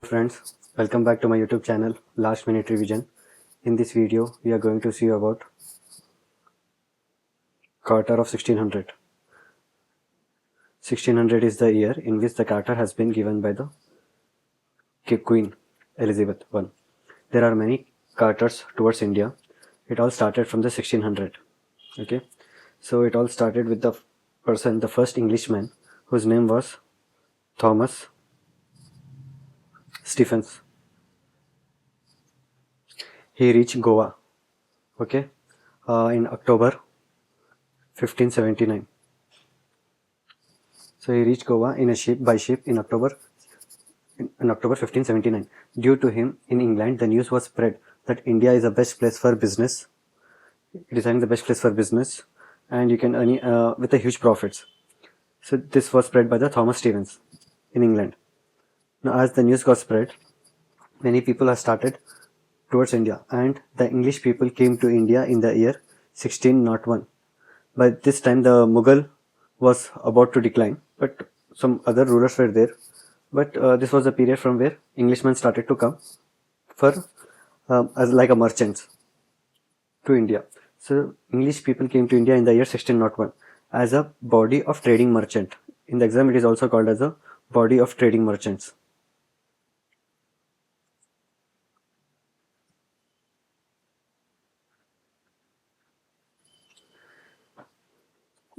Friends, welcome back to my YouTube channel Last Minute Revision. In this video we are going to see about Carter of 1600. 1600 is the year in which the Carter has been given by the Queen Elizabeth I. There are many Carters towards India. It all started from the 1600. Okay, so it all started with the first Englishman, whose name was Thomas Stephens. He reached Goa, okay, in October 1579. So he reached Goa by ship in October 1579. Due to him, in England, the news was spread that India is the best place for business. It is the best place for business, and you can earn with a huge profits. So this was spread by the Thomas Stephens in England. Now, as the news got spread, many people have started towards India, and the English people came to India in the year 1601. By this time, the Mughal was about to decline, but some other rulers were there. But this was the period from where Englishmen started to come for as like a merchants to India. So English people came to India in the year 1601 as a body of trading merchant. In the exam, it is also called as a body of trading merchants.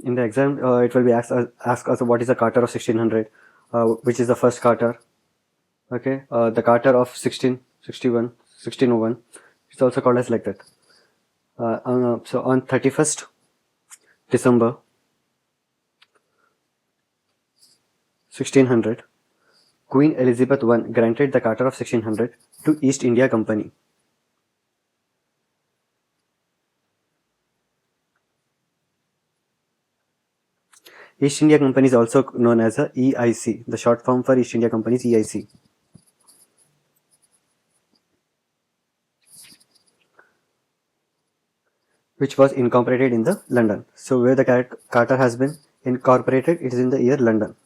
In the exam, it will be asked us what is the Carter of 1600, which is the first Carter. Okay, the Carter of 1661, 1601. It's also called as like that. So on 31st December 1600, Queen Elizabeth I granted the Carter of 1600 to East India Company. East India Company is also known as a EIC. The short form for East India Company is EIC. Which was incorporated in the London. So where the Carter has been incorporated, it is in the year London.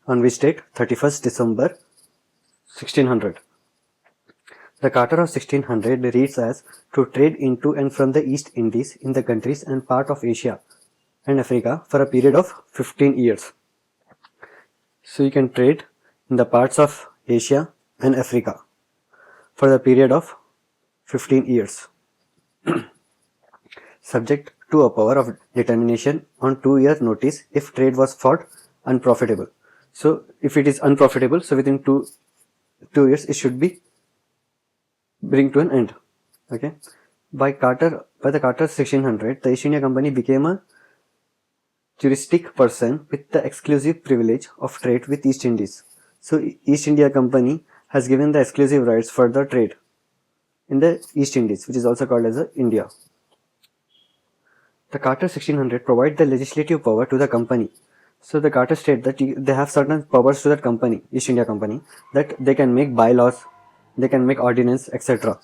On which date? 31st December 1600. The Carter of 1600 reads as to trade into and from the East Indies in the countries and part of Asia and Africa for a period of 15 years. So you can trade in the parts of Asia and Africa for the period of 15 years. Subject to a power of determination on 2-year notice if trade was thought unprofitable. So if it is unprofitable, so within two years it should be bring to an end. Okay. By the Carter 1600, the East India Company became a juristic person with the exclusive privilege of trade with East Indies. So East India Company has given the exclusive rights for the trade in the East Indies, which is also called as India. The Carter 1600 provide the legislative power to the company. So the Carter state that they have certain powers to that company, East India Company, that they can make bylaws, they can make ordinance, etc.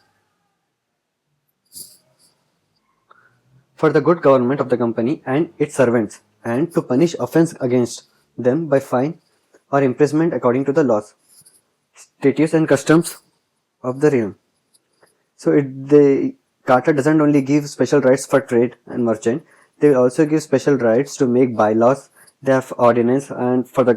for the good government of the company and its servants, and to punish offense against them by fine or imprisonment according to the laws, statutes and customs of the realm. So the Carter doesn't only give special rights for trade and merchant, they also give special rights to make bylaws, they have ordinance and for the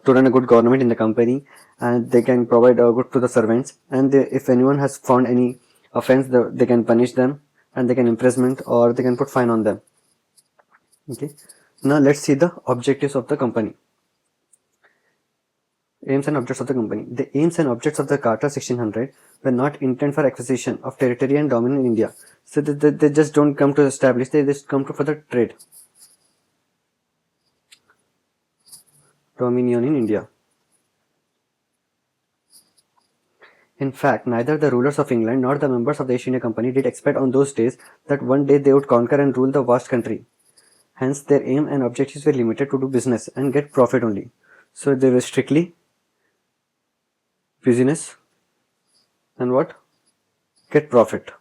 to run a good government in the company, and they can provide good to the servants, and if anyone has found any offense, they can punish them, and they can imprisonment or they can put fine on them. Okay, now let's see the objectives of the company. Aims and objects of the company. The aims and objects of the Carter 1600 were not intent for acquisition of territory and dominion in India. So they just don't come to establish, they just come to for the trade. Dominion in India. In fact, neither the rulers of England nor the members of the East India Company did expect on those days that one day they would conquer and rule the vast country. Hence, their aim and objectives were limited to do business and get profit only. So they were strictly business and what? Get profit.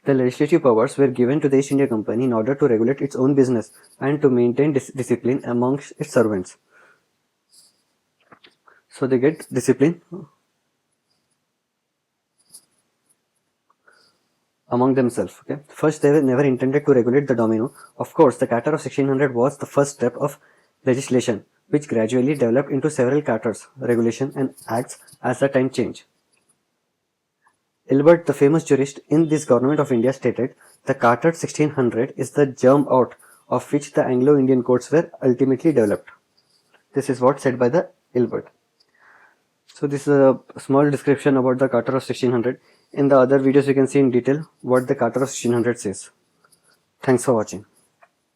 The legislative powers were given to the East India Company in order to regulate its own business and to maintain discipline amongst its servants. So they get discipline among themselves. Okay. First, they were never intended to regulate the domino. Of course, the Charter of 1600 was the first step of legislation, which gradually developed into several charters, regulations, and acts as the time changed. Ilbert, the famous jurist in this Government of India, stated, "The Charter 1600 is the germ out of which the Anglo-Indian courts were ultimately developed." This is what said by the Ilbert. So this is a small description about the Charter of 1600. In the other videos, you can see in detail what the Charter of 1600 says. Thanks for watching.